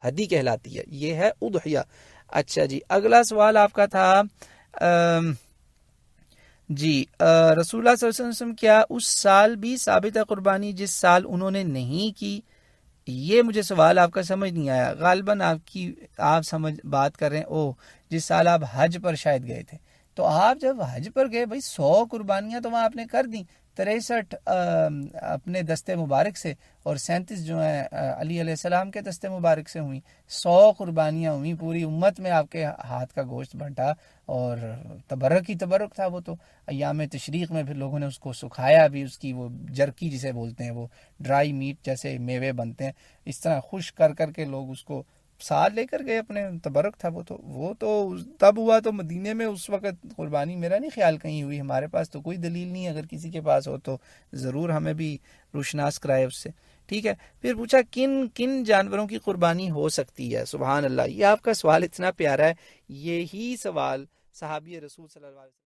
ہدی کہلاتی ہے، یہ ہے اضحیہ۔ اچھا جی، اگلا سوال آپ کا تھا جی رسول اللہ صلی اللہ علیہ وسلم کیا اس سال بھی ثابت ہے قربانی جس سال انہوں نے نہیں کی؟ یہ مجھے سوال آپ کا سمجھ نہیں آیا، غالباً آپ سمجھ بات کر رہے ہیں جس سال آپ حج پر شاید گئے تھے، تو آپ جب حج پر گئے بھائی 100 قربانیاں تو وہاں آپ نے کر دیں، 63 اپنے دستے مبارک سے اور 37 جو ہیں علی علیہ السلام کے دستے مبارک سے ہوئیں، 100 قربانیاں ہوئیں، پوری امت میں آپ کے ہاتھ کا گوشت بنٹا، اور تبرک ہی تبرک تھا وہ تو۔ ایام تشریق میں پھر لوگوں نے اس کو سکھایا بھی، اس کی وہ جرکی جسے بولتے ہیں، وہ ڈرائی میٹ جیسے میوے بنتے ہیں، اس طرح خشک کر کر کے لوگ اس کو ساتھ لے کر گئے اپنے، تبرک تھا وہ تو تب ہوا تو مدینے میں اس وقت قربانی میرا نہیں خیال کہیں ہوئی، ہمارے پاس تو کوئی دلیل نہیں ہے، اگر کسی کے پاس ہو تو ضرور ہمیں بھی روشناس کرائے اس سے، ٹھیک ہے۔ پھر پوچھا کن کن جانوروں کی قربانی ہو سکتی ہے؟ سبحان اللہ، یہ آپ کا سوال اتنا پیارا ہے، یہی سوال صحابی رسول صلی اللہ علیہ وسلم